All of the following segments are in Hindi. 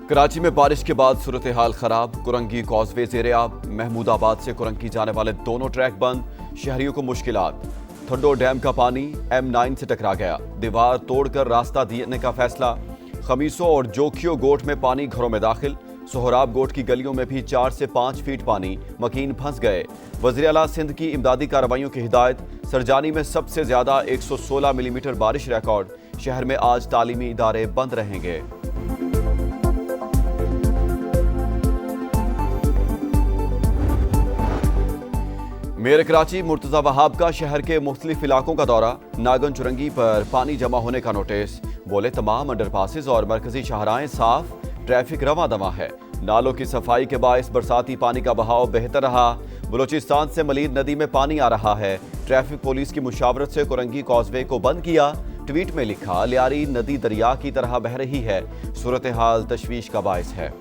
कराची में बारिश के बाद सूरत हाल खराब। कुरंगी कॉजवे ज़ेर-ए-आब। महमूदाबाद से कुरंगी जाने वाले दोनों ट्रैक बंद। शहरियों को मुश्किलात। थड्डो डैम का पानी M9 से टकरा गया। दीवार तोड़कर रास्ता देने का फैसला। खमीसों और जोखियो गोट में पानी घरों में दाखिल। सोहराब गोट की गलियों में भी 4 से 5 फीट पानी। मकीन फंस गए। वज़ीर आला सिंध की इमदादी कार्रवाइयों की हिदायत। सरजानी में सबसे ज्यादा 116 मिलीमीटर बारिश रिकॉर्ड। शहर में आज तालीमी इदारे बंद रहेंगे। मेयर कराची मुर्तजा वहाब का शहर के मुख्तलिफ इलाकों का दौरा। नागन चुरंगी पर पानी जमा होने का नोटिस। बोले तमाम अंडरपासेस और मरकजी शाहराएं साफ, ट्रैफिक रवा दवा है। नालों की सफाई के बायस बरसाती पानी का बहाव बेहतर रहा। बलूचिस्तान से मलीद नदी में पानी आ रहा है। ट्रैफिक पुलिस की मुशावरत से कुरंगी कॉजवे को बंद किया। ट्वीट में लिखा, लियारी नदी दरिया की तरह बह रही है। सूरत हाल तशवीश का बायस है।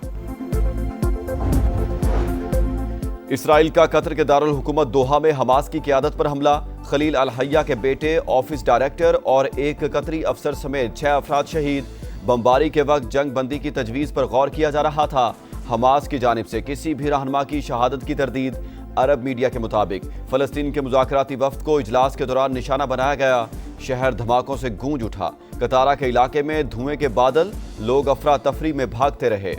इसराइल का कतर के दारुल हुकूमत दोहा में हमास की क़यादत पर हमला। खलील अल हय्या के बेटे, ऑफिस डायरेक्टर और एक कतरी अफसर समेत 6 अफराद शहीद। बमबारी के वक्त जंग बंदी की तजवीज़ पर गौर किया जा रहा था। हमास की जानिब से किसी भी रहनुमा की शहादत की तरदीद। अरब मीडिया के मुताबिक फ़लस्तीन के मुज़ाकराती वफ्द को इजलास के दौरान निशाना बनाया गया। शहर धमाकों से गूंज उठा। कतारा के इलाके में धुएं के बादल। लोग अफरा तफरी में भागते रहे।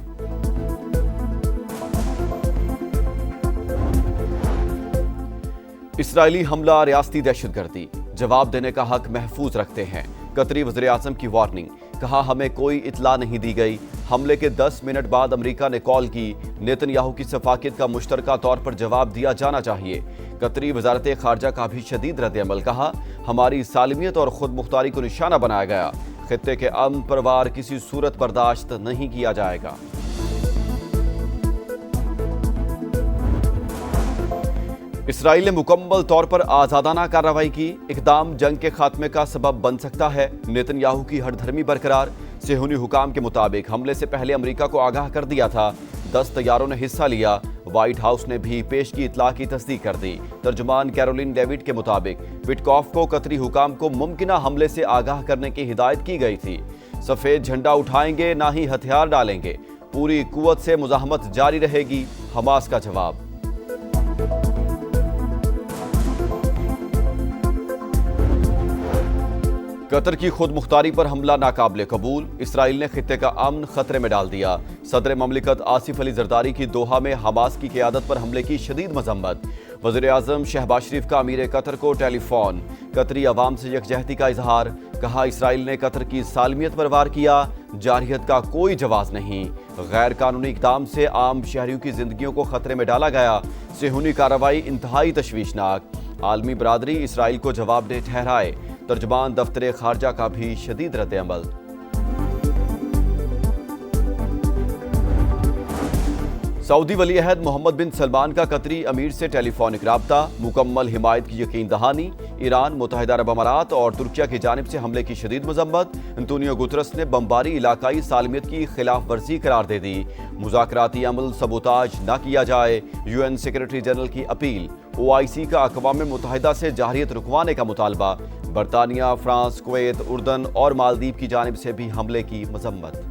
इसराइली हमला रियासती दहशतगर्दी। जवाब देने का हक महफूज रखते हैं। कतरी वज़ीर आज़म की वार्निंग। कहा, हमें कोई इतला नहीं दी गई। हमले के 10 मिनट बाद अमेरिका ने कॉल की। नेतन्याहू की सफाकियत का मुश्तरका तौर पर जवाब दिया जाना चाहिए। कतरी वजारत खारजा का भी शदीद रद्द-ए-अमल। कहा, हमारी सालिमियत और खुद मुख्तारी को निशाना बनाया गया। खित्ते के अमन परवार किसी सूरत बर्दाश्त नहीं किया जाएगा। इसराइल ने मुकम्मल तौर पर आजादाना कार्रवाई की। इकदाम जंग के खात्मे का सबब बन सकता है। नेतन्याहू की हठधर्मी बरकरार। सेहूनी हुकाम के मुताबिक हमले से पहले अमेरिका को आगाह कर दिया था। 10 तैयारों ने हिस्सा लिया। व्हाइट हाउस ने भी पेश की इतला की तस्दीक कर दी। तर्जुमान कैरोलिन डेविड के मुताबिक विटकॉफ को कतरी हुकाम को मुमकिना हमले से आगाह करने की हिदायत की गई थी। सफेद झंडा उठाएंगे, ना ही हथियार डालेंगे। पूरी कुव्वत से मुजाहमत जारी रहेगी। हमास का जवाब। कतर की खुद मुख्तारी पर हमला नाकाबिले कबूल। इसराइल ने खित्ते का अमन खतरे में डाल दिया। सदर ममलिकत आसिफ अली जरदारी की दोहा में हमास की क़यादत पर हमले की शदीद मजम्मत। वज़ीर आज़म शहबाज शरीफ का अमीर कतर को टेलीफोन। कतरी अवाम से यकजहती का इजहार। कहा, इसराइल ने कतर की सालमियत पर वार किया। जारहियत का कोई जवाब नहीं। गैर कानूनी इक़दाम से आम शहरियों की जिंदगियों को खतरे में डाला गया। सेहूनी कार्रवाई इंतहाई तशवीशनाक। आलमी बरादरी इसराइल को जवाबदेह ठहराए। तर्जुमान दफ्तर खारजा का भी शदीद रद्द-ए-अमल। सऊदी वली अहद मोहम्मद बिन सलमान का कतरी अमीर से टेलीफोनिक राब्ता। मुकम्मल हिमायत की यकीन दहानी। ईरान, मुत्तहिदा अरब अमारात और तुर्किया की जानिब से हमले की शदीद मजम्मत। एंटोनियो गुतरस ने बमबारी इलाकाई सालमियत की खिलाफ वर्जी करार दे दी। मुज़ाकराती अमल सबोताज न किया जाए। UN सेक्रेटरी जनरल की अपील। OIC का अक़वाम मुत्तहिदा से जारहियत रुकवाने का मुतालबा। बरतानिया, फ्रांस, कुवैत, उर्दन और मालदीव की जानिब से भी हमले की मजम्मत।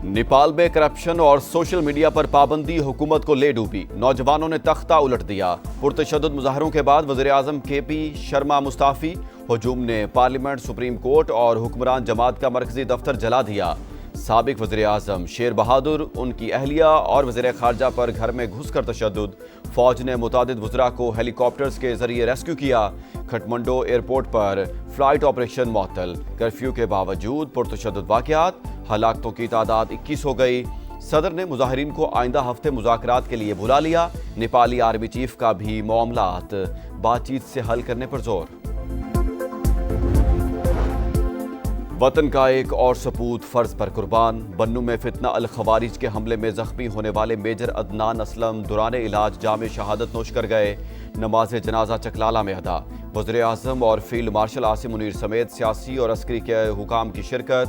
नेपाल में करप्शन और सोशल मीडिया पर पाबंदी हुकूमत को ले डूबी। नौजवानों ने तख्ता उलट दिया। पुरतशद्दुद मुजाहरों के बाद वज़ीर आज़म KP शर्मा मुस्ताफ़ी। हुजूम ने पार्लियामेंट, सुप्रीम कोर्ट और हुक्मरान जमात का मरकजी दफ्तर जला दिया। साबिक वज़ीर आज़म शेर बहादुर, उनकी अहलिया और वज़ीर खारजा पर घर में घुसकर तशद्दुद। फौज ने मुतादिद वज़रा को हेलीकॉप्टर्स के जरिए रेस्क्यू किया। खटमंडो एयरपोर्ट पर फ्लाइट ऑपरेशन मुअत्तल। कर्फ्यू के बावजूद पुरतशद्दुद वाक़यात। हलाकतों की तादाद 21 हो गई। सदर ने मुजाहिरीन को आइंदा हफ्ते मुज़ाकरात के लिए बुला लिया। नेपाली आर्मी चीफ का भी मामलात बातचीत से हल करने पर जोर। वतन का एक और सपूत फर्ज पर कुर्बान। बन्नू में फितना अल खवारिज के हमले में जख्मी होने वाले मेजर अदनान असलम दौरान इलाज जामे शहादत नोश कर गए। नमाज जनाजा चकलाला में अदा। वज़ीर आज़म और फील्ड मार्शल आसिम मुनीर समेत सियासी और अस्करी के हुकाम की शिरकत।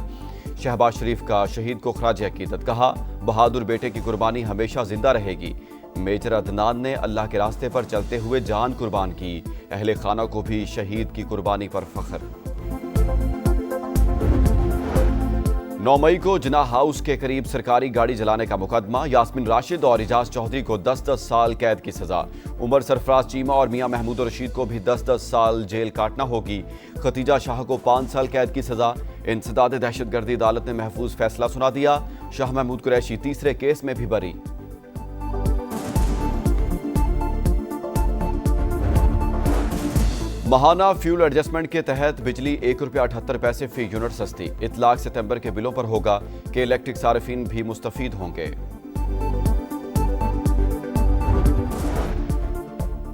शहबाज शरीफ का शहीद को खराज अकीदत, कहा बहादुर बेटे की कुर्बानी हमेशा जिंदा रहेगी। मेजर अदनान ने अल्लाह के रास्ते पर चलते हुए जान कुर्बान की, अहले खाना को भी शहीद की कुर्बानी पर फख्र। 9 मई को जिन्ना हाउस के करीब सरकारी गाड़ी जलाने का मुकदमा, यास्मीन राशिद और इजाज चौधरी को 10-10 साल कैद की सजा। उमर सरफराज चीमा और मियां महमूद रशीद को भी 10-10 साल जेल काटना होगी। खतीजा शाह को 5 साल कैद की सजा। इंसदाद दहशतगर्दी अदालत ने महफूज फैसला सुना दिया। शाह महमूद कुरैशी तीसरे केस में भी बरी। महाना फ्यूल एडजस्टमेंट के तहत बिजली ₹1.78 फी यूनिट सस्ती। इतलाक सितंबर के बिलों पर होगा कि इलेक्ट्रिक सार्फिन भी मुस्तफीद होंगे।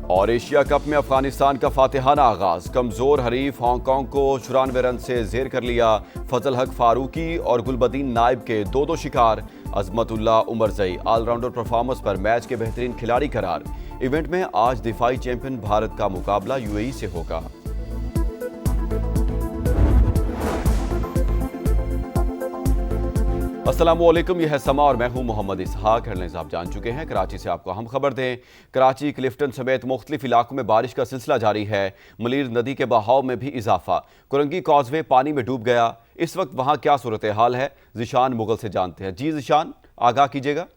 और एशिया कप में अफगानिस्तान का फातिहाना आगाज, कमजोर हरीफ हांगकांग को 94 रन से जेर कर लिया। फजल हक फारूकी और गुलबदीन नाइब के 2-2 शिकार। अजमतुल्लाह उमरजई ऑलराउंडर परफॉर्मेंस पर मैच के बेहतरीन खिलाड़ी करार। इवेंट में आज दिफाई चैंपियन भारत का मुकाबला यूएई से होगा। अस्सलामुअलैकुम, यह है समा और मैं हूं मोहम्मद इसहाक। हेडलाइंस आप जान चुके हैं। कराची से आपको हम खबर दें। कराची, क्लिफ्टन समेत मुख्तलिफ इलाकों में बारिश का सिलसिला जारी है। मलीर नदी के बहाव में भी इजाफा। कुरंगी कॉजवे पानी में डूब गया। इस वक्त वहां क्या सूरत हाल है, जिशान मुगल से जानते हैं। जी जिशान, आगाह कीजिएगा।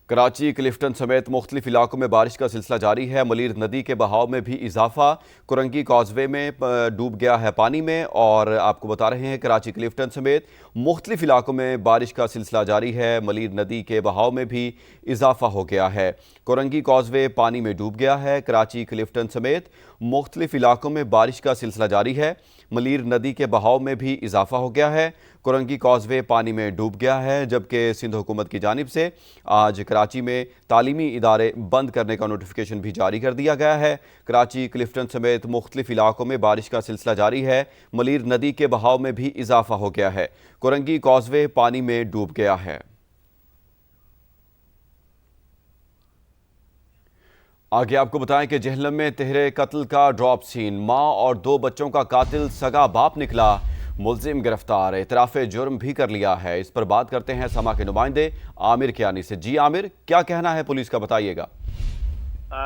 कराची, क्लिफ्टन समेत मुख्तलिफ इलाकों में बारिश का सिलसिला जारी है। मलीर नदी के बहाव में भी इजाफा। कुरंगी कॉजवे में डूब गया है पानी में। और आपको बता रहे हैं कराची, क्लिफ्टन समेत मुख्तलिफ इलाकों में बारिश का सिलसिला जारी है। मलीर नदी के बहाव में भी इजाफा हो गया है। कुरंगी कॉजवे पानी में डूब गया है। कराची, क्लिफ्टन समेत मुख्तलिफ इलाकों में बारिश का सिलसिला जारी है। मलीर नदी के बहाव में भी इजाफा हो गया है। कुरंगी कॉजवे पानी में डूब गया है। जबकि सिंध हुकूमत की जानिब से आज कराची में तालीमी इदारे बंद करने का नोटिफिकेशन भी जारी कर दिया गया है। कराची, क्लिफ्टन समेत मुख्तलिफ इलाकों में बारिश का सिलसिला जारी है। मलीर नदी के बहाव में भी इजाफा हो गया है। कुरंगी कॉजवे पानी में डूब गया है। आगे आपको बताएं कि जेहलम में तिहरे कत्ल का ड्रॉप सीन। मां और 2 बच्चों का कातिल सगा बाप निकला। मुलजिम गिरफ्तार, इतराफ़ जुर्म भी कर लिया है। इस पर बात करते हैं समा के नुमाइंदे आमिर कियानी से। जी आमिर, क्या कहना है पुलिस का, बताइएगा।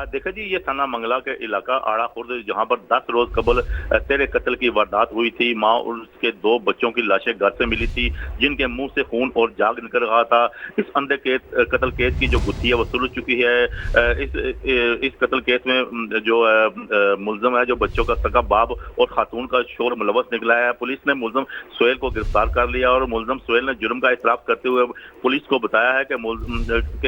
देखा जी, ये थाना मंगला के इलाका आड़ा खुर्द, जहां पर 10 रोज कबल तेरे कत्ल की वारदात हुई थी। मां और उसके 2 बच्चों की लाशें घर से मिली थी, जिनके मुंह से खून और जाग निकल रहा था। इस अंधे कत्ल केस की जो गुत्थी है वो सुलझ चुकी है। इस कत्ल केस में जो मुलजम है, जो बच्चों का सगा बाप और खातून का शोर मुलवस निकला है। पुलिस ने मुलजम सोहेल को गिरफ्तार कर लिया और मुलजम सोहेल ने जुर्म का इतराफ करते हुए पुलिस को बताया है कि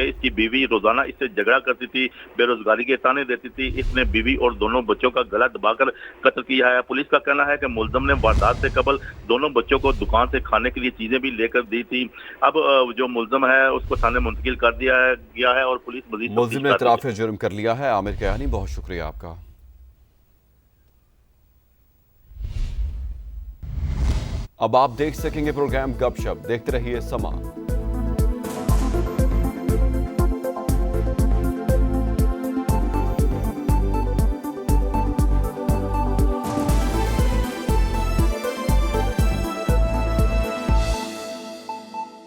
इसकी बीवी रोजाना इससे झगड़ा करती थी, बेरोजगारी के ताने देती थी। इसने बीवी और दोनों बच्चों का गला दबाकर कत्ल किया है। पुलिस का कहना है कि मुलजम ने वारदात से कबल दोनों बच्चों को दुकान से खाने के लिए चीजें भी लेकर दी थी। अब जो मुलजम है उसको थाने मुंतकिल कर दिया गया है और पुलिस मजीद मुलजिम ने इतराफ़ जुर्म कर लिया है। आमिर कियानी, बहुत शुक्रिया आपका। अब आप देख सकेंगे प्रोग्राम गपशप, देखते रहिए समा।